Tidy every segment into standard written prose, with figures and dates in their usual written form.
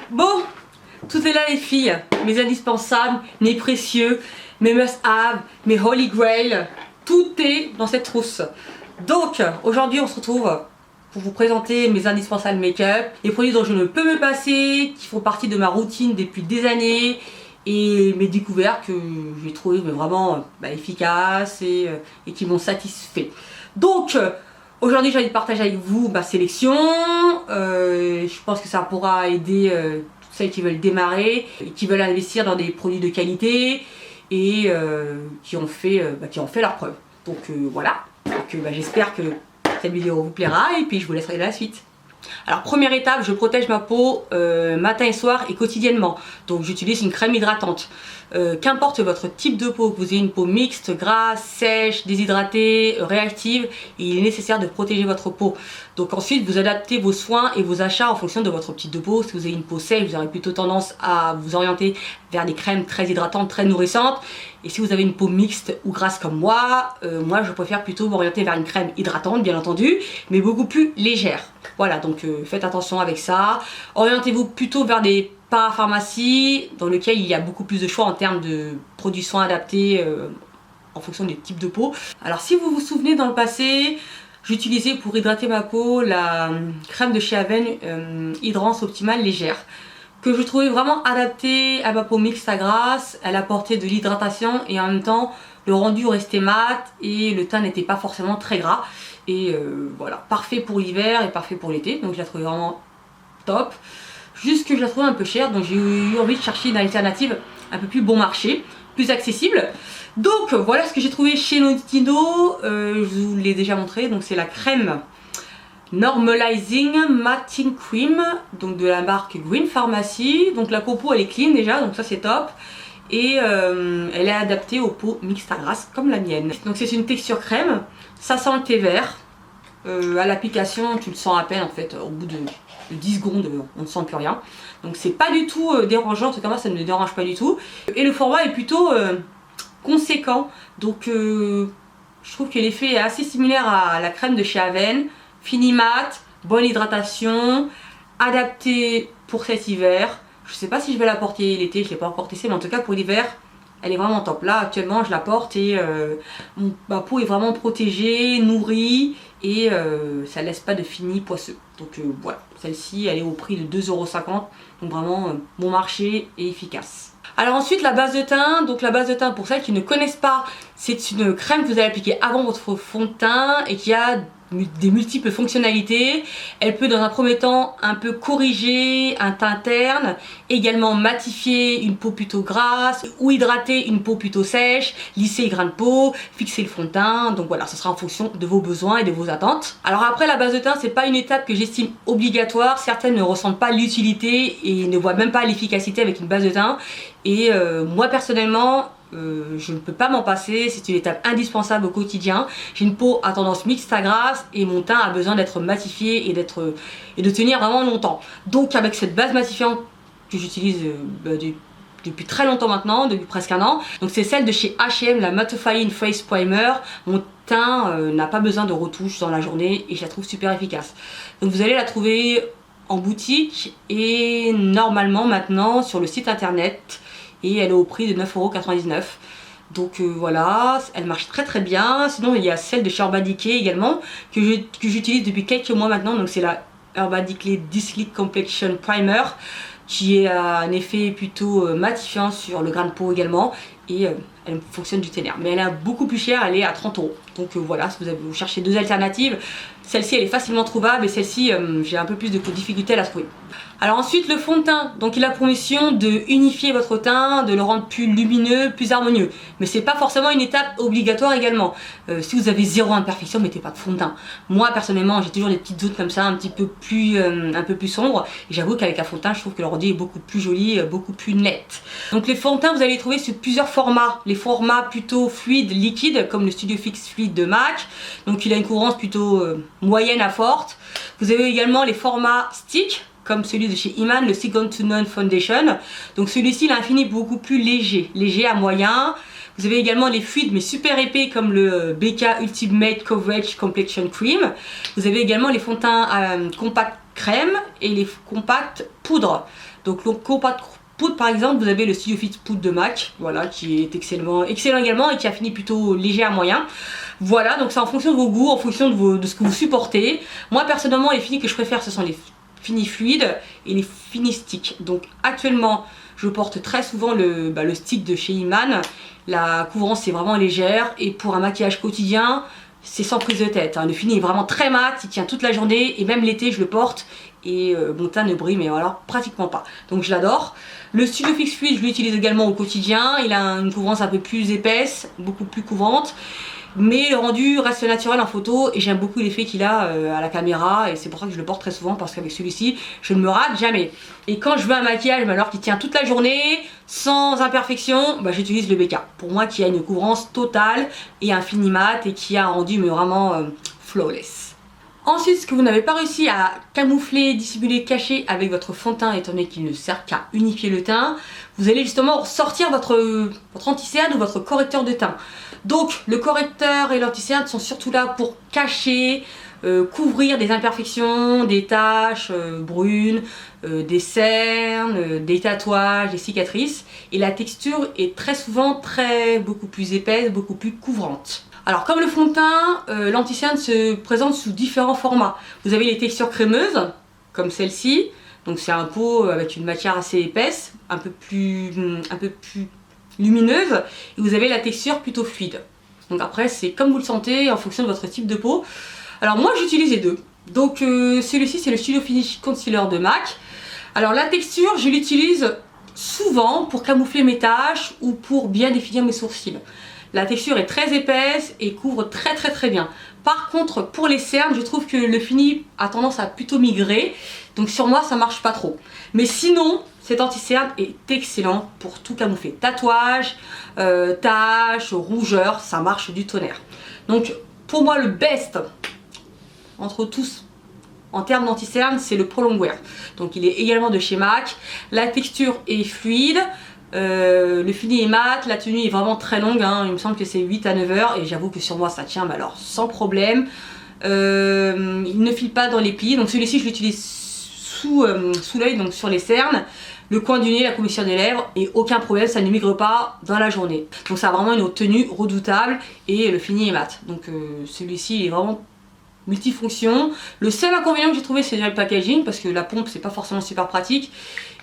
Bon, tout est là les filles, mes indispensables, mes précieux, mes must-have, mes holy grail, tout est dans cette trousse. Donc aujourd'hui on se retrouve pour vous présenter mes indispensables make-up, les produits dont je ne peux me passer, qui font partie de ma routine depuis des années et mes découvertes que j'ai trouvées vraiment efficaces et qui m'ont satisfait. Donc aujourd'hui j'ai envie de partager avec vous ma sélection, je pense que ça pourra aider toutes celles qui veulent démarrer, et qui veulent investir dans des produits de qualité et qui ont fait leur preuve. Donc voilà, j'espère que cette vidéo vous plaira et puis je vous laisserai la suite. Alors première étape, je protège ma peau matin et soir et quotidiennement. Donc j'utilise une crème hydratante. Qu'importe votre type de peau, que vous ayez une peau mixte, grasse, sèche, déshydratée, réactive, il est nécessaire de protéger votre peau. Donc ensuite vous adaptez vos soins et vos achats en fonction de votre type de peau. Si vous avez une peau sèche, vous aurez plutôt tendance à vous orienter vers des crèmes très hydratantes, très nourrissantes. Et si vous avez une peau mixte ou grasse comme moi je préfère plutôt m'orienter vers une crème hydratante bien entendu, mais beaucoup plus légère. Voilà, donc faites attention avec ça. Orientez-vous plutôt vers des parapharmacies dans lesquelles il y a beaucoup plus de choix en termes de produits soins adaptés en fonction des types de peau. Alors si vous vous souvenez, dans le passé, j'utilisais pour hydrater ma peau la crème de chez Avène Hydrance Optimale légère, que je trouvais vraiment adaptée à ma peau mixte à grasse. Elle apportait de l'hydratation et en même temps le rendu restait mat et le teint n'était pas forcément très gras. Et voilà, parfait pour l'hiver et parfait pour l'été, donc je la trouvais vraiment top. Juste que je la trouvais un peu chère, donc j'ai eu envie de chercher une alternative un peu plus bon marché, plus accessible. Donc voilà ce que j'ai trouvé chez Notino, je vous l'ai déjà montré, donc c'est la crème Normalizing Matting Cream, donc de la marque Green Pharmacy. Donc la compo elle est clean déjà, donc ça c'est top. Et elle est adaptée aux peaux mixtes à grasse comme la mienne. Donc c'est une texture crème, ça sent le thé vert. À l'application tu le sens à peine en fait, au bout de 10 secondes on ne sent plus rien. Donc c'est pas du tout dérangeant, en tout cas moi ça ne me dérange pas du tout. Et le format est plutôt conséquent, donc je trouve que l'effet est assez similaire à la crème de chez Avène. Fini mat, bonne hydratation, adaptée pour cet hiver. Je sais pas si je vais la porter l'été, je l'ai pas encore testé, mais en tout cas pour l'hiver, elle est vraiment top. Là actuellement je la porte et ma peau est vraiment protégée, nourrie et ça laisse pas de fini poisseux. Donc voilà, celle-ci elle est au prix de 2,50 €, donc vraiment bon marché et efficace. Alors ensuite la base de teint, donc la base de teint pour celles qui ne connaissent pas, c'est une crème que vous allez appliquer avant votre fond de teint et qui a des multiples fonctionnalités. Elle peut dans un premier temps un peu corriger un teint terne, également matifier une peau plutôt grasse ou hydrater une peau plutôt sèche, lisser les grains de peau, fixer le fond de teint. Donc voilà, ce sera en fonction de vos besoins et de vos attentes. Alors après la base de teint, c'est pas une étape que j'estime obligatoire. Certaines ne ressentent pas l'utilité et ne voient même pas l'efficacité avec une base de teint. Et moi personnellement, je ne peux pas m'en passer, c'est une étape indispensable au quotidien. J'ai une peau à tendance mixte à grasse et mon teint a besoin d'être matifié et de tenir vraiment longtemps. Donc avec cette base matifiante que j'utilise depuis très longtemps maintenant, depuis presque un an, donc c'est celle de chez H&M, la Mattifying Face Primer. Mon teint n'a pas besoin de retouches dans la journée et je la trouve super efficace. Donc vous allez la trouver en boutique et normalement maintenant sur le site internet. Et elle est au prix de 9,99 €. Donc voilà, elle marche très très bien. Sinon il y a celle de chez Urban Decay également, que j'utilise depuis quelques mois maintenant. Donc c'est la Urban Decay Dislick Complexion Primer, qui a un effet plutôt matifiant sur le grain de peau également. Et elle fonctionne du ténère. Mais elle est beaucoup plus chère, elle est à 30 €. Donc voilà, si vous cherchez deux alternatives, celle-ci elle est facilement trouvable et celle-ci j'ai un peu plus de difficulté à la trouver. Alors ensuite le fond de teint, donc il a pour mission de unifier votre teint, de le rendre plus lumineux, plus harmonieux. Mais c'est pas forcément une étape obligatoire également. Si vous avez zéro imperfection, mettez pas de fond de teint. Moi personnellement j'ai toujours des petites zones comme ça, un peu plus sombres. Et j'avoue qu'avec un fond de teint je trouve que le rendu est beaucoup plus joli, beaucoup plus net. Donc les fonds de teint vous allez les trouver sur plusieurs formats. Les formats plutôt fluides, liquides, comme le Studio Fix Fluide de MAC. Donc il a une couvrance plutôt moyenne à forte. Vous avez également les formats stick. comme celui de chez Iman, le Second to None Foundation. Donc celui-ci, il a un fini beaucoup plus léger à moyen. Vous avez également les fluides mais super épais comme le BK Ultimate Coverage Complexion Cream. Vous avez également les fonds de teint compact crème et les compacts poudre. Donc le compact poudre par exemple, vous avez le Studio Fix poudre de MAC, voilà, qui est excellent également et qui a fini plutôt léger à moyen. Voilà, donc c'est en fonction de vos goûts, en fonction de ce que vous supportez. Moi personnellement, les finis que je préfère, ce sont les finis fluides et les finis sticks. Donc actuellement, je porte très souvent le stick de chez Iman. La couvrance est vraiment légère et pour un maquillage quotidien, c'est sans prise de tête. Le fini est vraiment très mat, il tient toute la journée et même l'été je le porte et mon teint ne brille mais alors pratiquement pas. Donc je l'adore. Le Studio Fix Fluid, je l'utilise également au quotidien. Il a une couvrance un peu plus épaisse, beaucoup plus couvrante. Mais le rendu reste naturel en photo et j'aime beaucoup l'effet qu'il a à la caméra et c'est pour ça que je le porte très souvent parce qu'avec celui-ci je ne me rate jamais. Et quand je veux un maquillage mais alors qui tient toute la journée sans imperfection, j'utilise le BK. Pour moi qui a une couvrance totale et un fini mat et qui a un rendu mais vraiment flawless. Ensuite, ce que vous n'avez pas réussi à camoufler, dissimuler, cacher avec votre fond de teint étant donné qu'il ne sert qu'à unifier le teint, vous allez justement sortir votre anti-cerne ou votre correcteur de teint. Donc le correcteur et l'anti-cerne sont surtout là pour cacher, couvrir des imperfections, des taches brunes, des cernes, des tatouages, des cicatrices. Et la texture est très souvent beaucoup plus épaisse, beaucoup plus couvrante. Alors comme le fond de teint, l'anti-cerne se présente sous différents formats. Vous avez les textures crémeuses, comme celle-ci. Donc c'est un pot avec une matière assez épaisse, un peu plus lumineuse. Et vous avez la texture plutôt fluide. Donc après c'est comme vous le sentez en fonction de votre type de peau. Alors moi j'utilise les deux. Donc celui-ci c'est le Studio Finish Concealer de MAC. Alors la texture je l'utilise souvent pour camoufler mes taches ou pour bien définir mes sourcils. La texture est très épaisse et couvre très bien. Par contre, pour les cernes, je trouve que le fini a tendance à plutôt migrer. Donc sur moi, ça marche pas trop. Mais sinon, cet anti-cerne est excellent pour tout camoufler. Tatouages, taches, rougeurs, ça marche du tonnerre. Donc pour moi, le best entre tous en termes d'anti-cerne, c'est le Pro Longwear. Donc il est également de chez MAC. La texture est fluide. Le fini est mat, la tenue est vraiment très longue, il me semble que c'est 8 à 9 heures et j'avoue que sur moi ça tient mais alors sans problème. Il ne file pas dans les plis, donc celui-ci je l'utilise sous l'œil, donc sur les cernes, le coin du nez, la commissure des lèvres et aucun problème, ça ne migre pas dans la journée. Donc ça a vraiment une tenue redoutable et le fini est mat. Donc celui-ci il est vraiment multifonction. Le seul inconvénient que j'ai trouvé c'est le packaging parce que la pompe c'est pas forcément super pratique.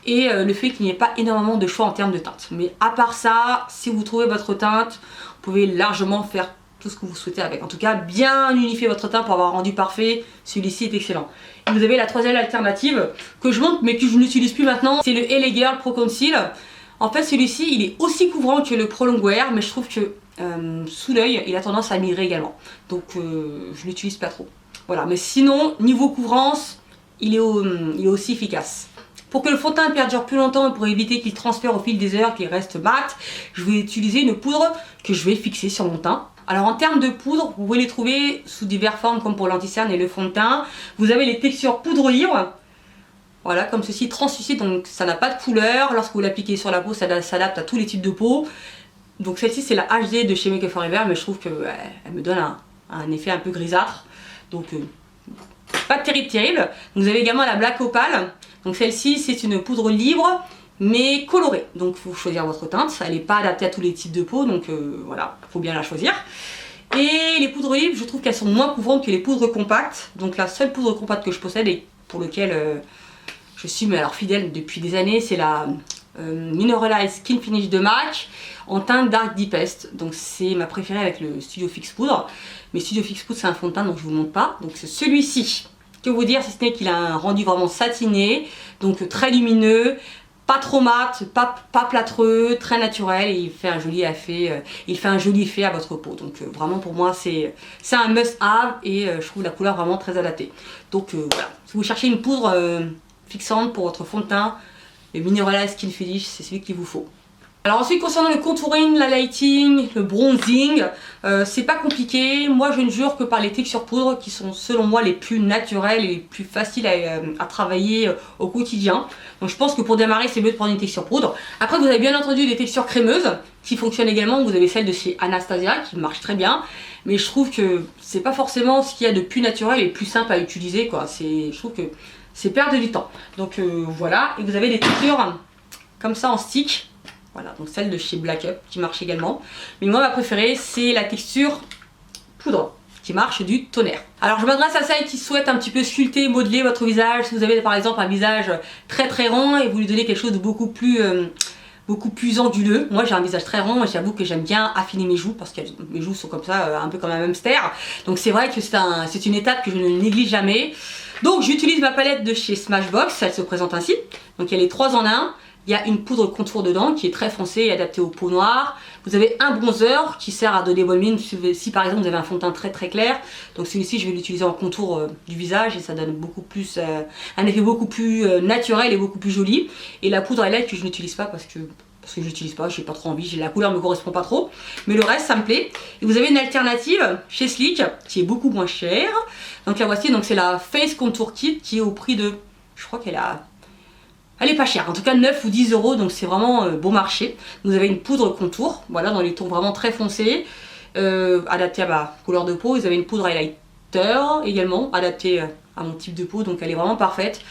Et le fait qu'il n'y ait pas énormément de choix en termes de teinte. Mais à part ça, si vous trouvez votre teinte, vous pouvez largement faire tout ce que vous souhaitez avec. En tout cas, bien unifier votre teint pour avoir un rendu parfait. Celui-ci est excellent. Et vous avez la troisième alternative que je montre mais que je n'utilise plus maintenant. C'est le LA Girl Pro Conceal. En fait, celui-ci, il est aussi couvrant que le Pro Longwear, mais je trouve que sous l'œil, il a tendance à migrer également. Donc, je l'utilise pas trop. Voilà, mais sinon, niveau couvrance, il est aussi efficace. Pour que le fond de teint perdure plus longtemps et pour éviter qu'il transfère au fil des heures, qu'il reste mat, je vais utiliser une poudre que je vais fixer sur mon teint. Alors en termes de poudre, vous pouvez les trouver sous diverses formes comme pour l'anti-cerne et le fond de teint. Vous avez les textures poudre libre, voilà comme ceci, translucide, donc ça n'a pas de couleur. Lorsque vous l'appliquez sur la peau, ça s'adapte à tous les types de peau. Donc celle-ci c'est la HD de chez Make Up For Ever, mais je trouve qu'elle me donne un effet un peu grisâtre. Donc pas terrible. Vous avez également la Black Opal. Donc celle-ci c'est une poudre libre mais colorée. Donc il faut choisir votre teinte. Elle n'est pas adaptée à tous les types de peau. Donc voilà, il faut bien la choisir. Et les poudres libres, je trouve qu'elles sont moins couvrantes que les poudres compactes. Donc la seule poudre compacte que je possède et pour laquelle je suis fidèle depuis des années, c'est la Mineralized Skin Finish de MAC en teinte Dark Deepest. Donc c'est ma préférée avec le Studio Fix Poudre. Mais Studio Fix Poudre c'est un fond de teint donc je vous montre pas. Donc c'est celui-ci. Que vous dire si ce n'est qu'il a un rendu vraiment satiné, donc très lumineux, pas trop mat, pas plâtreux, très naturel et il fait un joli effet, à votre peau. Donc vraiment pour moi c'est un must have et je trouve la couleur vraiment très adaptée. Donc voilà, si vous cherchez une poudre fixante pour votre fond de teint, le Mineralized Skin Finish c'est celui qu'il vous faut. Alors ensuite concernant le contouring, la lighting, le bronzing, c'est pas compliqué. Moi je ne jure que par les textures poudre qui sont selon moi les plus naturelles et les plus faciles à travailler au quotidien. Donc je pense que pour démarrer c'est mieux de prendre une texture poudre. Après vous avez bien entendu des textures crémeuses qui fonctionnent également. Vous avez celle de chez Anastasia qui marche très bien. Mais je trouve que c'est pas forcément ce qu'il y a de plus naturel et plus simple à utiliser quoi. Je trouve que c'est perdre du temps. Donc voilà, et vous avez des textures comme ça en stick. Voilà, donc celle de chez Black Up qui marche également. Mais moi ma préférée c'est la texture poudre qui marche du tonnerre. Alors je m'adresse à celles qui souhaitent un petit peu sculpter, modeler votre visage. Si vous avez par exemple un visage très rond et vous lui donnez quelque chose de beaucoup plus anguleux. Moi j'ai un visage très rond et j'avoue que j'aime bien affiner mes joues parce que mes joues sont comme ça, un peu comme un hamster. Donc c'est vrai que c'est une étape que je ne néglige jamais. Donc j'utilise ma palette de chez Smashbox, elle se présente ainsi. Donc elle est 3 en 1. Il y a une poudre contour dedans qui est très foncée et adaptée aux peaux noires. Vous avez un bronzer qui sert à donner bonne mine si par exemple vous avez un fond de teint très clair. Donc celui-ci je vais l'utiliser en contour du visage et ça donne beaucoup plus un effet beaucoup plus naturel et beaucoup plus joli. Et la poudre highlight que je n'utilise pas parce que je n'utilise pas, j'ai pas trop envie, la couleur me correspond pas trop. Mais le reste ça me plaît. Et vous avez une alternative chez Sleek qui est beaucoup moins chère. Donc la voici, donc c'est la Face Contour Kit qui est au prix de, je crois qu'elle est pas chère, en tout cas 9 ou 10 euros, donc c'est vraiment bon marché. Vous avez une poudre contour, voilà, dans les tons vraiment très foncés, adaptée à ma couleur de peau. Vous avez une poudre highlighter également, adaptée à mon type de peau, donc elle est vraiment parfaite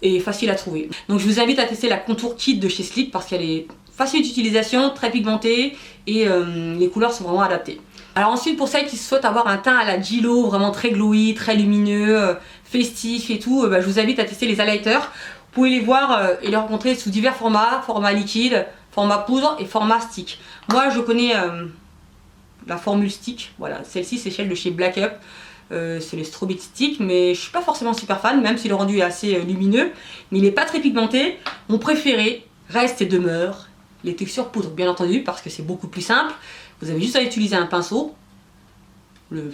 et facile à trouver. Donc je vous invite à tester la Contour Kit de chez Sleek parce qu'elle est facile d'utilisation, très pigmentée et les couleurs sont vraiment adaptées. Alors ensuite pour celles qui souhaitent avoir un teint à la J.Lo, vraiment très glowy, très lumineux, festif et tout, je vous invite à tester les highlighters. Vous pouvez les voir et les rencontrer sous divers formats, format liquide, format poudre et format stick. Moi je connais la formule stick, voilà, celle-ci c'est celle de chez Black Up, c'est le Strawberry Stick, mais je suis pas forcément super fan, même si le rendu est assez lumineux, mais il n'est pas très pigmenté. Mon préféré reste et demeure les textures poudre, bien entendu, parce que c'est beaucoup plus simple. Vous avez juste à utiliser un pinceau,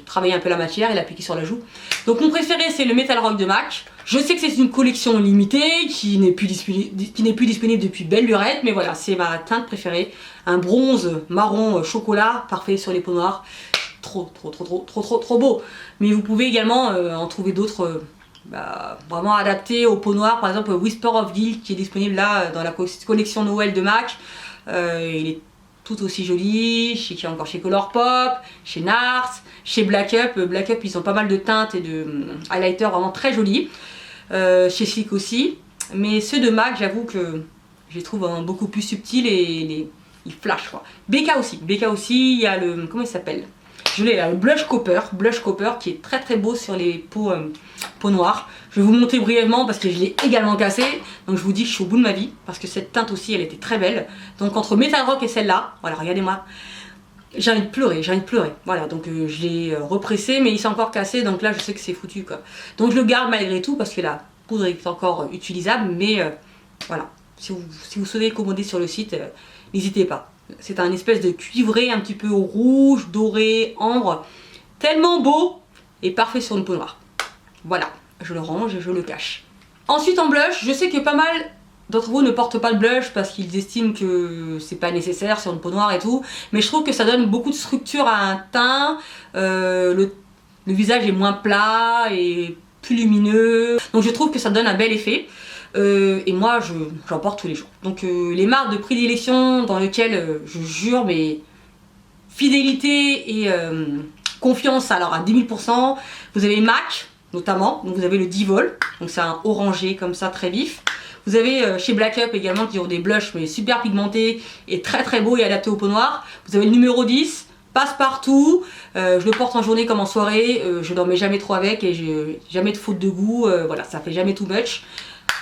travailler un peu la matière et l'appliquer sur la joue. Donc mon préféré c'est le Metal Rock de MAC. Je sais que c'est une collection limitée qui n'est plus disponible depuis belle lurette, mais voilà, c'est ma teinte préférée. Un bronze marron chocolat, parfait sur les peaux noires. Trop beau. Mais vous pouvez également en trouver d'autres vraiment adaptés aux peaux noires. Par exemple Whisper of Guilt qui est disponible là dans la collection Noël de MAC. Il est tout aussi joli, encore chez Colourpop, chez Nars, chez Black Up. Black Up ils ont pas mal de teintes et de highlighters vraiment très jolis. Chez Sleek aussi. Mais ceux de MAC j'avoue que je les trouve beaucoup plus subtils et ils flashent quoi. BK aussi, il y a le, comment il s'appelle? Je l'ai là, le Blush Copper qui est très beau sur les peaux noires. Je vais vous montrer brièvement parce que je l'ai également cassé. Donc je vous dis que je suis au bout de ma vie parce que cette teinte aussi elle était très belle. Donc entre Metal Rock et celle-là, voilà, regardez-moi. J'ai envie de pleurer, voilà, donc je l'ai repressé mais il s'est encore cassé, donc là je sais que c'est foutu quoi. Donc je le garde malgré tout parce que la poudre est encore utilisable, mais voilà, si vous souhaitez commander sur le site, n'hésitez pas. C'est un espèce de cuivré un petit peu au rouge, doré, ambre, tellement beau et parfait sur une peau noire. Voilà, je le range et je le cache. Ensuite en blush, je sais que pas mal d'autres vous ne portent pas le blush parce qu'ils estiment que c'est pas nécessaire sur une peau noire et tout, mais je trouve que ça donne beaucoup de structure à un teint, le visage est moins plat et plus lumineux, donc je trouve que ça donne un bel effet. Et moi j'en porte tous les jours. Donc les marques de prédilection dans lesquelles je jure mais fidélité et confiance alors à 10 000%, vous avez MAC notamment, donc vous avez le Divol, donc c'est un orangé comme ça très vif. Vous avez chez Black Up également qui ont des blushs mais super pigmentés et très beaux et adaptés aux peaux noires. Vous avez le numéro 10, passe-partout, je le porte en journée comme en soirée, je dormais jamais trop avec et j'ai jamais de faute de goût, voilà, ça fait jamais too much.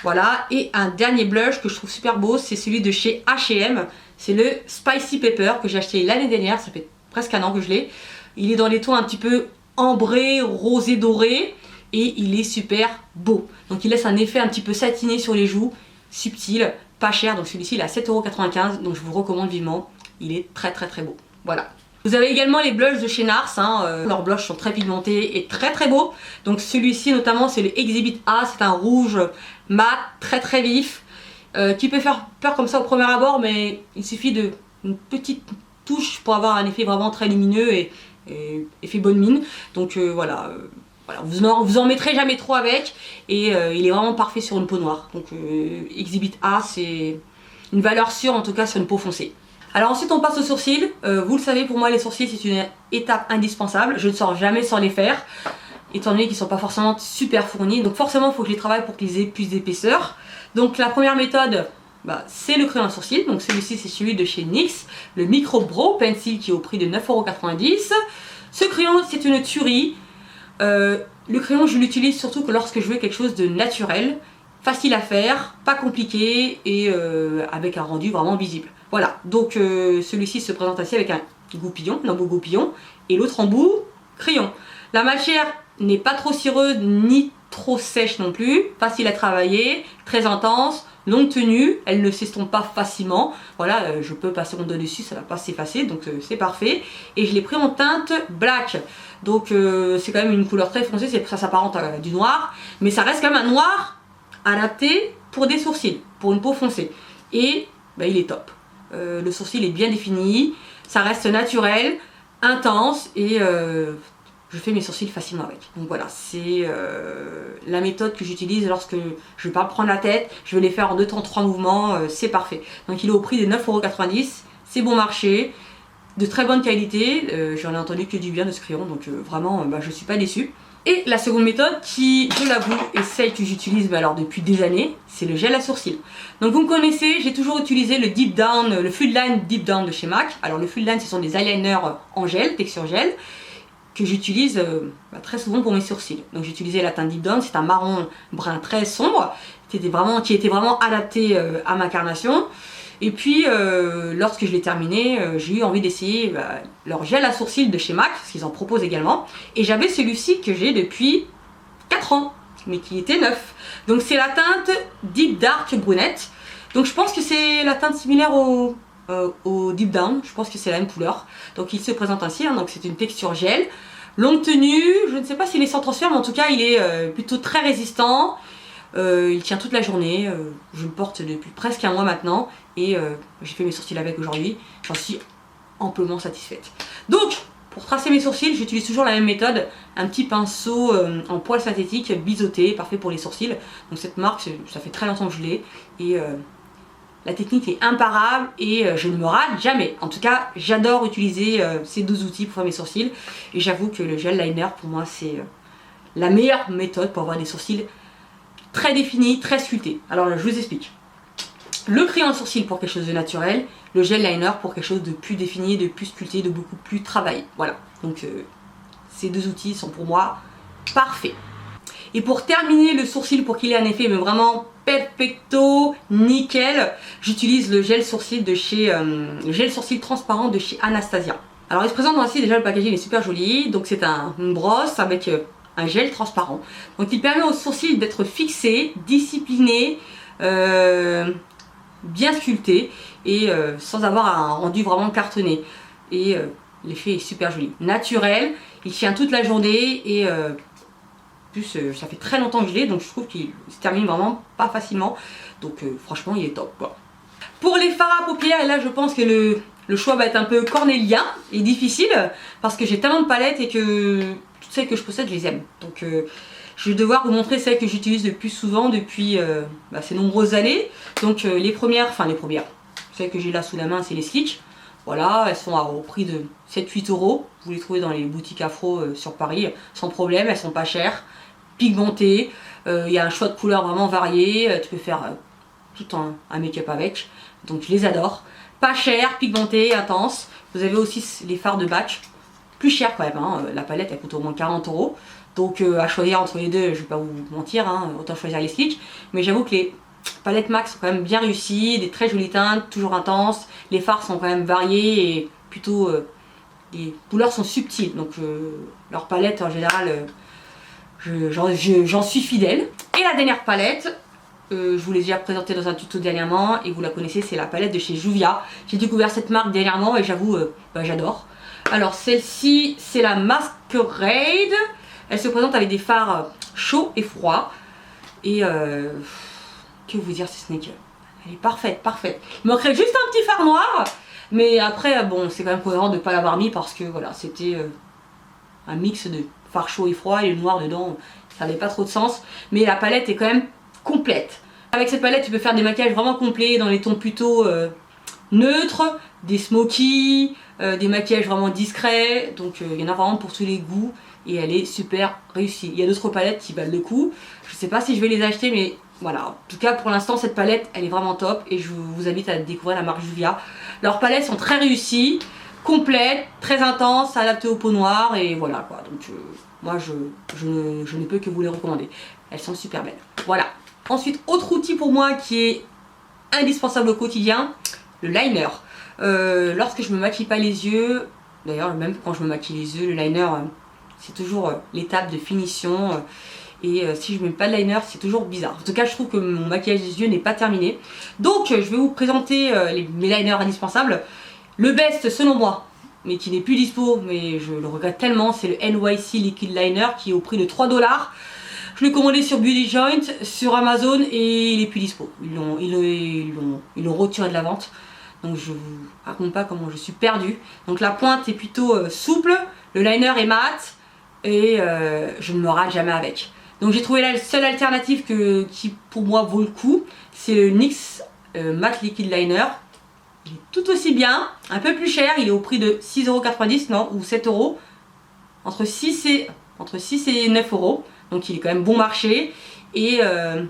Voilà, et un dernier blush que je trouve super beau, c'est celui de chez H&M, c'est le Spicy Pepper que j'ai acheté l'année dernière, ça fait presque un an que je l'ai. Il est dans les tons un petit peu ambré, rosé, doré, et il est super beau. Donc il laisse un effet un petit peu satiné sur les joues, subtil, pas cher, donc celui-ci il est à 7,95 €, donc je vous recommande vivement, il est très beau. Voilà. Vous avez également les blushs de chez Nars, leurs blushs sont très pigmentés et très beaux. Donc celui-ci notamment c'est le Exhibit A, c'est un rouge mat très vif. qui peut faire peur comme ça au premier abord, mais il suffit d'une petite touche pour avoir un effet vraiment très lumineux et effet bonne mine. Donc voilà, vous en mettrez jamais trop avec, et il est vraiment parfait sur une peau noire. Donc Exhibit A, c'est une valeur sûre en tout cas sur une peau foncée. Alors ensuite on passe aux sourcils. Vous le savez, pour moi les sourcils c'est une étape indispensable. Je ne sors jamais sans les faire, étant donné qu'ils ne sont pas forcément super fournis. Donc forcément il faut que je les travaille pour qu'ils aient plus d'épaisseur. Donc la première méthode, c'est le crayon à sourcils. Donc celui-ci c'est celui de chez NYX, le Micro Brow Pencil, qui est au prix de 9,90 €. Ce crayon c'est une tuerie. Le crayon je l'utilise surtout que lorsque je veux quelque chose de naturel, facile à faire, pas compliqué et avec un rendu vraiment visible. Voilà, donc celui-ci se présente ainsi avec un goupillon, un embout goupillon, et l'autre embout crayon. La matière n'est pas trop cireuse ni trop sèche non plus, facile à travailler, très intense, longue tenue, elle ne s'estompe pas facilement. Voilà, je peux passer mon doigt dessus, ça va pas s'effacer, donc c'est parfait. Et je l'ai pris en teinte black, donc c'est quand même une couleur très foncée, ça s'apparente à du noir, mais ça reste quand même un noir adapté pour des sourcils, pour une peau foncée. Et il est top. Le sourcil est bien défini, ça reste naturel, intense, et je fais mes sourcils facilement avec. Donc voilà, c'est la méthode que j'utilise lorsque je ne veux pas me prendre la tête, je vais les faire en 2 temps 3 mouvements, c'est parfait. Donc il est au prix de 9,90 €, c'est bon marché, de très bonne qualité, j'en ai entendu que du bien de ce crayon, donc vraiment je ne suis pas déçue. Et la seconde méthode, qui, je l'avoue, est celle que j'utilise depuis des années, c'est le gel à sourcils. Donc vous me connaissez, j'ai toujours utilisé le Deep Down, le Full Line Deep Down de chez MAC. Alors le Full Line, ce sont des eyeliners en gel, texture gel, que j'utilise très souvent pour mes sourcils. Donc j'ai utilisé la teinte Deep Down, c'est un marron brun très sombre, qui était vraiment adapté à ma carnation. Et puis lorsque je l'ai terminé, j'ai eu envie d'essayer leur gel à sourcils de chez MAC, parce qu'ils en proposent également. Et j'avais celui-ci que j'ai depuis 4 ans, mais qui était neuf. Donc c'est la teinte Deep Dark Brunette. Donc je pense que c'est la teinte similaire au Deep Down, je pense que c'est la même couleur. Donc il se présente ainsi, donc c'est une texture gel. Longue tenue, je ne sais pas s'il est sans transfert, mais en tout cas il est plutôt très résistant. Il tient toute la journée, je le porte depuis presque un mois maintenant, et j'ai fait mes sourcils avec aujourd'hui, j'en suis amplement satisfaite. Donc pour tracer mes sourcils, j'utilise toujours la même méthode, un petit pinceau en poil synthétique biseauté, parfait pour les sourcils. Donc cette marque, ça fait très longtemps que je l'ai, et la technique est imparable et je ne me rate jamais. En tout cas, j'adore utiliser ces 2 outils pour faire mes sourcils, et j'avoue que le gel liner pour moi c'est la meilleure méthode pour avoir des sourcils très défini, très sculpté. Alors là, je vous explique. Le crayon à sourcils pour quelque chose de naturel, le gel liner pour quelque chose de plus défini, de plus sculpté, de beaucoup plus travaillé. Voilà, donc ces 2 outils sont pour moi parfaits. Et pour terminer le sourcil, pour qu'il ait un effet mais vraiment perfecto, nickel, j'utilise le gel sourcil de chez le gel sourcil transparent de chez Anastasia. Alors il se présente ainsi, déjà le packaging est super joli, donc c'est une brosse avec un gel transparent. Donc il permet aux sourcils d'être fixés, disciplinés, bien sculptés, et sans avoir un rendu vraiment cartonné. Et l'effet est super joli. Naturel, il tient toute la journée, et plus ça fait très longtemps que je l'ai, donc je trouve qu'il se termine vraiment pas facilement. Donc franchement il est top quoi. Pour les fards à paupières, et là je pense que le choix va être un peu cornélien et difficile, parce que j'ai tellement de palettes et que toutes celles que je possède, je les aime. Donc je vais devoir vous montrer celles que j'utilise le plus souvent depuis ces nombreuses années. Donc les premières, celles que j'ai là sous la main, c'est les Stitch. Voilà, elles sont au prix de 7-8 €. Vous les trouvez dans les boutiques afro sur Paris, sans problème, elles sont pas chères, pigmentées. Il y a un choix de couleurs vraiment varié, tu peux faire tout un make-up avec. Donc je les adore. Pas cher, pigmenté, intense. Vous avez aussi les fards de Batch, plus cher quand même, hein. La palette elle coûte au moins 40 €. Donc à choisir entre les deux, je vais pas vous mentir, hein, autant choisir les Stitch. Mais j'avoue que les palettes MAC sont quand même bien réussies, des très jolies teintes, toujours intenses. Les fards sont quand même variés et plutôt les couleurs sont subtiles. Donc leur palette en général, j'en suis fidèle. Et la dernière palette, je vous l'ai déjà présentée dans un tuto dernièrement et vous la connaissez, c'est la palette de chez Juvia. J'ai découvert cette marque dernièrement et j'avoue, j'adore. Alors celle-ci, c'est la Masquerade. Elle se présente avec des fards chauds et froids. Et que vous dire si ce n'est qu'elle Elle est parfaite, parfaite. Il manquerait juste un petit fard noir. Mais après, bon, c'est quand même cohérent de ne pas l'avoir mis parce que voilà, c'était un mix de fard chaud et froid et le noir dedans, ça n'avait pas trop de sens. Mais la palette est quand même complète. Avec cette palette, tu peux faire des maquillages vraiment complets dans les tons plutôt neutres, des smoky, des maquillages vraiment discrets. Donc il y en a vraiment pour tous les goûts et elle est super réussie. Il y a d'autres palettes qui valent le coup. Je sais pas si je vais les acheter, mais voilà. En tout cas, pour l'instant, cette palette, elle est vraiment top et je vous invite à découvrir la marque Julia. Leurs palettes sont très réussies, complètes, très intenses, adaptées aux peaux noires et voilà quoi. Donc moi, je ne peux que vous les recommander. Elles sont super belles. Voilà. Ensuite, autre outil pour moi qui est indispensable au quotidien, le liner. Lorsque je me maquille pas les yeux, d'ailleurs même quand je me maquille les yeux, le liner c'est toujours l'étape de finition et si je mets pas de liner c'est toujours bizarre. En tout cas je trouve que mon maquillage des yeux n'est pas terminé. Donc je vais vous présenter mes liners indispensables. Le best selon moi, mais qui n'est plus dispo, mais je le regrette tellement, c'est le NYC Liquid Liner qui est au prix de 3 $. Je l'ai commandé sur Beauty Joint, sur Amazon et il est plus dispo. Ils l'ont retiré de la vente. Donc je vous raconte pas comment je suis perdue. Donc la pointe est plutôt souple, le liner est mat et je ne me rate jamais avec. Donc j'ai trouvé la seule alternative qui pour moi vaut le coup, c'est le NYX Matte Liquid Liner. Il est tout aussi bien, un peu plus cher, il est au prix de 6,90 €, non, ou 7 €, entre 6 et 9 €. Donc il est quand même bon marché et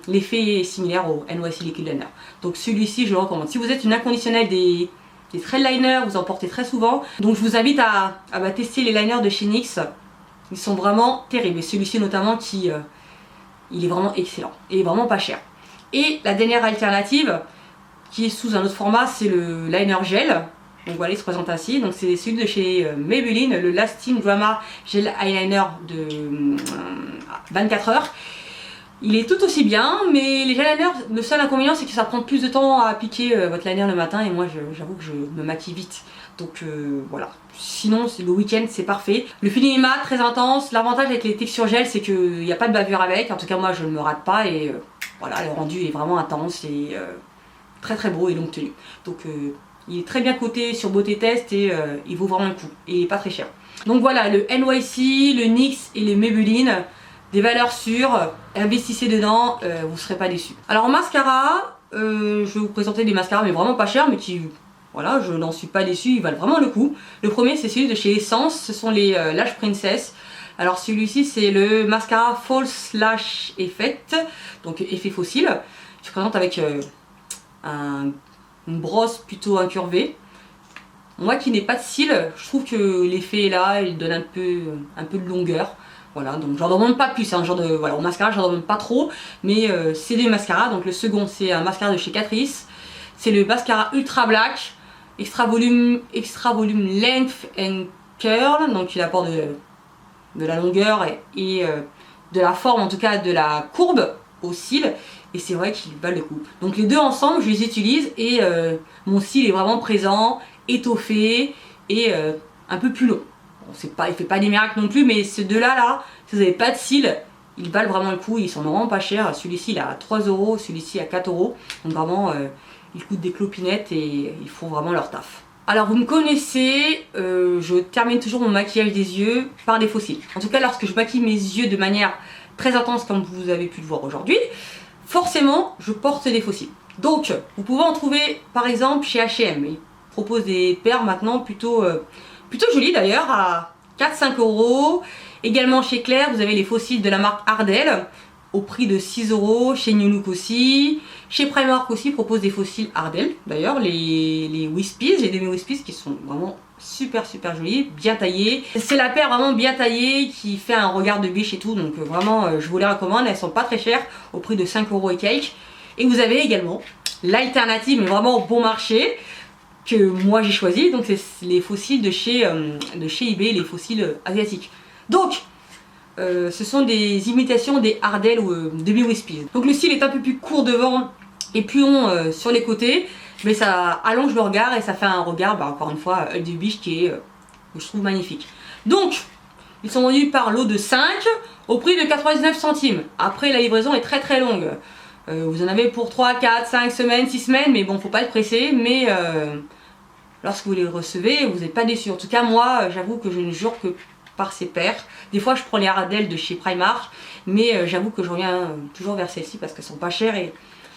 l'effet est similaire au NYC Liquid Liner. Donc celui-ci je le recommande. Si vous êtes une inconditionnelle des trail liners, vous en portez très souvent. Donc je vous invite à tester les liners de chez NYX. Ils sont vraiment terribles. Et celui-ci notamment il est vraiment excellent et vraiment pas cher. Et la dernière alternative qui est sous un autre format, c'est le liner gel. Donc voilà, il se présente ainsi. Donc c'est celui de chez Maybelline, le Lasting Drama Gel Eyeliner de 24 heures. Il est tout aussi bien, mais les gel liners, le seul inconvénient c'est que ça prend plus de temps à appliquer votre liner le matin et moi j'avoue que je me maquille vite. Donc voilà. Sinon le week-end c'est parfait. Le feeling est mat, très intense. L'avantage avec les textures gel c'est qu'il n'y a pas de bavure avec. En tout cas moi je ne me rate pas et voilà, le rendu est vraiment intense et très très beau et longue tenue. Donc il est très bien coté sur Beauté Test et il vaut vraiment le coup. Et il n'est pas très cher. Donc voilà, le NYC, le NYX et les Maybelline, des valeurs sûres, investissez dedans, vous ne serez pas déçus. Alors en mascara, je vais vous présenter des mascaras mais vraiment pas chers, mais qui, voilà, je n'en suis pas déçue, ils valent vraiment le coup. Le premier c'est celui de chez Essence, ce sont les Lash Princess. Alors celui-ci c'est le mascara False Lash Effect, donc effet fossile. Je présente avec une brosse plutôt incurvée. Moi qui n'ai pas de cils, je trouve que l'effet est là, il donne un peu de longueur. Voilà, donc j'en demande pas plus, hein, genre de, voilà, au mascara j'en demande pas trop, mais c'est des mascaras. Donc le second c'est un mascara de chez Catrice, c'est le mascara Ultra Black, extra volume Length and Curl, donc il apporte de la longueur et de la forme, en tout cas de la courbe au cils, et c'est vrai qu'ils valent le coup. Donc les deux ensemble je les utilise et mon cil est vraiment présent, étoffé et un peu plus long. Bon, il fait pas des miracles non plus, mais ces deux là, si vous n'avez pas de cils, ils valent vraiment le coup, ils sont vraiment pas chers. Celui-ci il est à 3 €, celui-ci à 4 €, donc vraiment ils coûtent des clopinettes et ils font vraiment leur taf. Alors vous me connaissez, je termine toujours mon maquillage des yeux par des faux cils. En tout cas lorsque je maquille mes yeux de manière très intense comme vous avez pu le voir aujourd'hui, forcément je porte des faux cils. Donc vous pouvez en trouver par exemple chez H&M. Ils proposent des paires maintenant plutôt jolies d'ailleurs à 4-5 €. Également chez Claire vous avez les faux cils de la marque Ardell au prix de 6 €. Chez New Look aussi. Chez Primark aussi propose des faux cils Ardell. D'ailleurs les Wispies, les demi Wispies qui sont vraiment super jolis, bien taillés. C'est la paire vraiment bien taillée qui fait un regard de biche et tout, donc vraiment je vous les recommande. Elles sont pas très chères au prix de 5 € et quelques. Et vous avez également l'alternative mais vraiment au bon marché que moi j'ai choisi, donc c'est les faux cils de chez eBay, les faux cils asiatiques. Donc ce sont des imitations des Ardell ou demi Wispies. Donc le cil est un peu plus court devant et plus long sur les côtés, mais ça allonge le regard et ça fait un regard, encore une fois, œil de biche qui est, que je trouve magnifique. Donc ils sont vendus par lot de 5 au prix de 99 centimes. Après la livraison est très longue. Vous en avez pour 3, 4, 5 semaines, 6 semaines, mais bon, faut pas être pressé. Mais lorsque vous les recevez, vous n'êtes pas déçus. En tout cas, moi, j'avoue que je ne jure que par ces paires. Des fois, je prends les Ardell de chez Primark, mais j'avoue que je reviens toujours vers celles-ci parce qu'elles sont pas chères et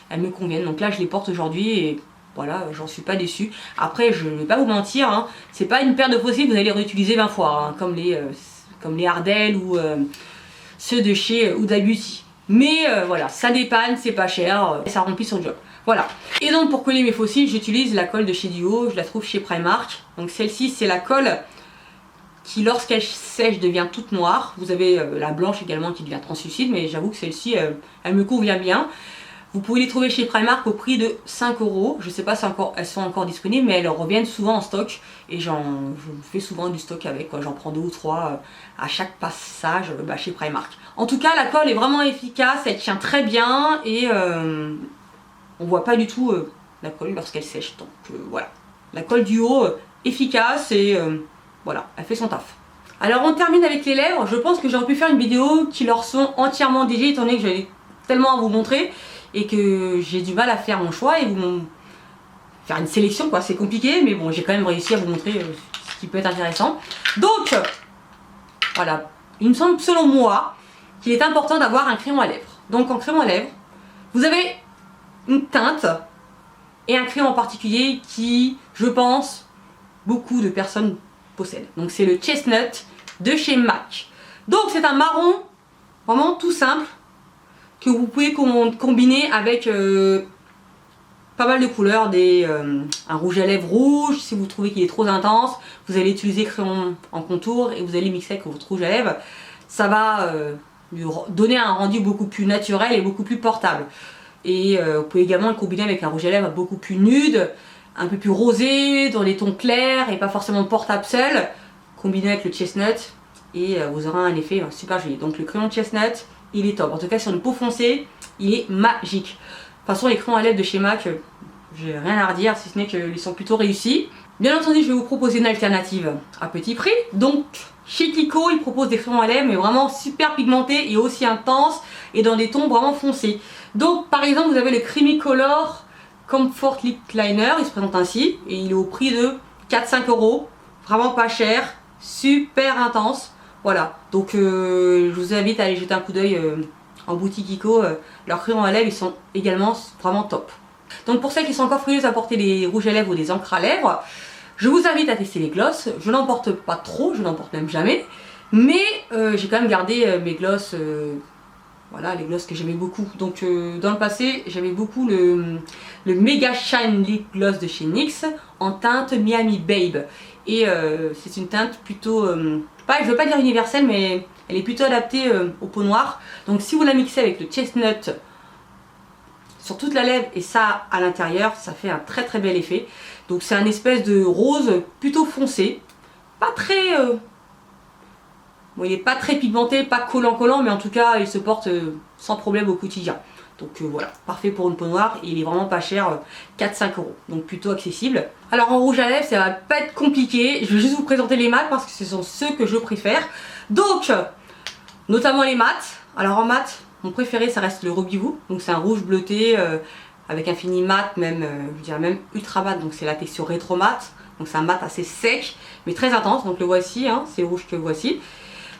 elles me conviennent. Donc là, je les porte aujourd'hui et voilà, j'en suis pas déçue. Après, je ne vais pas vous mentir, hein, c'est pas une paire de fossiles que vous allez les réutiliser 20 fois, hein, comme les Ardell ou ceux de chez Huda Beauty. Mais voilà, ça dépanne, c'est pas cher, et ça remplit son job. Voilà. Et donc pour coller mes fossiles, j'utilise la colle de chez Duo, je la trouve chez Primark. Donc celle-ci, c'est la colle qui, lorsqu'elle sèche, devient toute noire. Vous avez la blanche également qui devient translucide, mais j'avoue que celle-ci, elle me convient bien. Vous pouvez les trouver chez Primark au prix de 5 €. Je ne sais pas si elles sont encore disponibles, mais elles reviennent souvent en stock. Et je fais souvent du stock avec, j'en prends 2 ou 3 à chaque passage chez Primark. En tout cas, la colle est vraiment efficace, elle tient très bien et on voit pas du tout la colle lorsqu'elle sèche. Donc voilà, la colle Duo efficace et voilà, elle fait son taf. Alors on termine avec les lèvres. Je pense que j'aurais pu faire une vidéo qui leur sont entièrement dédiées, étant donné que j'avais tellement à vous montrer et que j'ai du mal à faire mon choix et faire une sélection, quoi. C'est compliqué, mais bon, j'ai quand même réussi à vous montrer ce qui peut être intéressant. Donc voilà, il me semble selon moi qu'il est important d'avoir un crayon à lèvres. Donc en crayon à lèvres, vous avez une teinte et un crayon en particulier qui, je pense, beaucoup de personnes possèdent. Donc c'est le Chestnut de chez MAC. Donc c'est un marron vraiment tout simple que vous pouvez combiner avec pas mal de couleurs, un rouge à lèvres rouge. Si vous trouvez qu'il est trop intense, vous allez utiliser crayon en contour et vous allez mixer avec votre rouge à lèvres. Ça va lui donner un rendu beaucoup plus naturel et beaucoup plus portable. Et vous pouvez également le combiner avec un rouge à lèvres beaucoup plus nude, un peu plus rosé, dans les tons clairs et pas forcément portable seul. Combiné avec le Chestnut et vous aurez un effet super joli. Donc le crayon Chestnut, il est top. En tout cas sur une peau foncée, il est magique. De toute façon, les crayons à lèvres de chez MAC, j'ai rien à redire si ce n'est qu'ils sont plutôt réussis. Bien entendu, je vais vous proposer une alternative à petit prix. Donc chez Kiko, ils proposent des crayons à lèvres mais vraiment super pigmentés et aussi intenses et dans des tons vraiment foncés. Donc par exemple, vous avez le Creamy Color Comfort Lip Liner, il se présente ainsi et il est au prix de 4-5 €. Vraiment pas cher, super intense. Voilà, donc je vous invite à aller jeter un coup d'œil en boutique Kiko. Leurs crayons à lèvres, ils sont également vraiment top. Donc pour celles qui sont encore frileuses à porter des rouges à lèvres ou des encres à lèvres, je vous invite à tester les glosses. Je n'en porte pas trop, je n'en porte même jamais. Mais j'ai quand même gardé mes glosses, voilà, les glosses que j'aimais beaucoup. Donc dans le passé, j'aimais beaucoup le Mega Shine Lip Gloss de chez NYX en teinte Miami Babe. Et c'est une teinte plutôt, je veux pas dire universelle, mais elle est plutôt adaptée aux peaux noires. Donc si vous la mixez avec le Chestnut sur toute la lèvre et ça à l'intérieur, ça fait un très très bel effet. Donc c'est un espèce de rose plutôt foncé, pas très bon, il n'est pas très pigmenté, pas collant, mais en tout cas il se porte sans problème au quotidien. Donc voilà, parfait pour une peau noire et il est vraiment pas cher, 4-5 €, donc plutôt accessible. Alors en rouge à lèvres, ça va pas être compliqué, je vais juste vous présenter les mats parce que ce sont ceux que je préfère. Donc, notamment les mats. Alors en mat, mon préféré ça reste le Ruby Woo, donc c'est un rouge bleuté avec un fini mat, même je dirais même ultra mat, donc c'est la texture rétro mat. Donc c'est un mat assez sec mais très intense, donc le voici, hein, c'est le rouge que voici.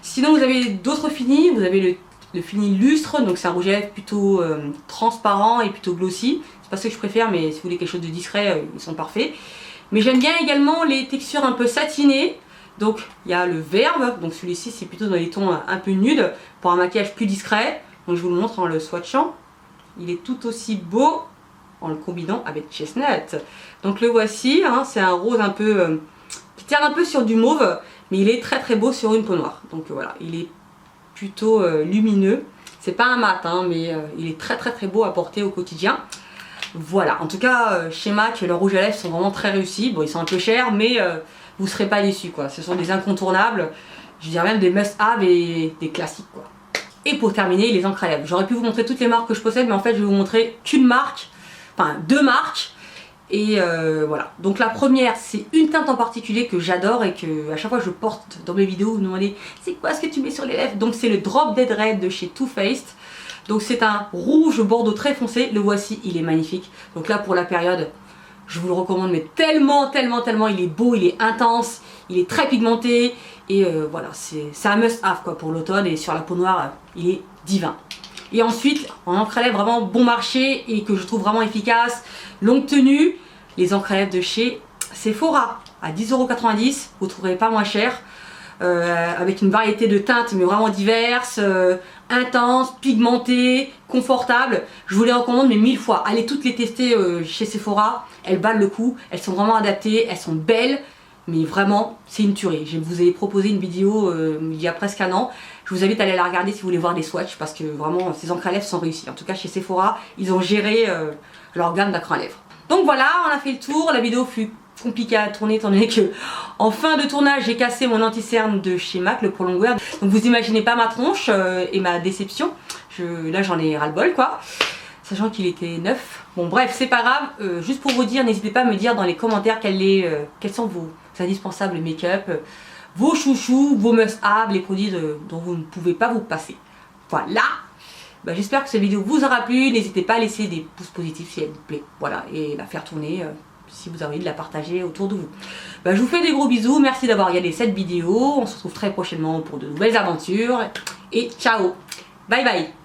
Sinon vous avez d'autres finis, vous avez le fini lustre, donc c'est un rouge à lèvres plutôt transparent et plutôt glossy. C'est pas ce que je préfère, mais si vous voulez quelque chose de discret, ils sont parfaits. Mais j'aime bien également les textures un peu satinées. Donc il y a le Verve, donc celui-ci c'est plutôt dans les tons un peu nudes pour un maquillage plus discret. Donc je vous le montre en le swatchant. Il est tout aussi beau en le combinant avec Chestnut. Donc le voici, hein, c'est un rose un peu qui tire un peu sur du mauve, mais il est très très beau sur une peau noire. Donc voilà, il est plutôt lumineux. C'est pas un mat, hein, mais il est très très très beau à porter au quotidien. Voilà, en tout cas chez MAC, leurs rouges à lèvres sont vraiment très réussis. Bon, ils sont un peu chers, mais vous serez pas déçus, quoi. Ce sont des incontournables, je dirais même des must-have et des classiques, quoi. Et pour terminer, les encres à lèvres. J'aurais pu vous montrer toutes les marques que je possède, mais en fait je vais vous montrer qu'une marque, enfin 2 marques. Et voilà, donc la première c'est une teinte en particulier que j'adore et que à chaque fois que je porte dans mes vidéos, vous me demandez c'est quoi ce que tu mets sur les lèvres. Donc c'est le Drop Dead Red de chez Too Faced. Donc c'est un rouge bordeaux très foncé, le voici, il est magnifique. Donc là pour la période, je vous le recommande, mais tellement, il est beau, il est intense, il est très pigmenté. Et voilà, c'est un must-have quoi pour l'automne, et sur la peau noire, il est divin. Et ensuite, en encre à lèvres vraiment bon marché et que je trouve vraiment efficace, longue tenue, les encres à lèvres de chez Sephora à 10,90 €, vous ne trouverez pas moins cher. Avec une variété de teintes mais vraiment diverses, intenses, pigmentées, confortables. Je vous les recommande mais 1000 fois. Allez toutes les tester chez Sephora, elles valent le coup, elles sont vraiment adaptées, elles sont belles, mais vraiment c'est une tuerie. Je vous ai proposé une vidéo il y a presque un an. Je vous invite à aller la regarder si vous voulez voir des swatchs parce que vraiment ces encres à lèvres sont réussies. En tout cas chez Sephora, ils ont géré leur gamme d'encre à lèvres. Donc voilà, on a fait le tour, la vidéo fut compliqué à tourner étant donné que en fin de tournage j'ai cassé mon anti-cerne de chez MAC, le Prolong Wear. Donc vous imaginez pas ma tronche et ma déception. Là j'en ai ras le bol quoi, sachant qu'il était neuf. Bon bref, c'est pas grave, juste pour vous dire, n'hésitez pas à me dire dans les commentaires quels sont vos indispensables make-up, vos chouchous, vos must-have, les produits dont vous ne pouvez pas vous passer. Voilà. Bah, j'espère que cette vidéo vous aura plu, n'hésitez pas à laisser des pouces positifs si elle vous plaît, voilà, et la faire tourner si vous avez envie de la partager autour de vous. Bah, je vous fais des gros bisous, merci d'avoir regardé cette vidéo, on se retrouve très prochainement pour de nouvelles aventures, et ciao, bye bye.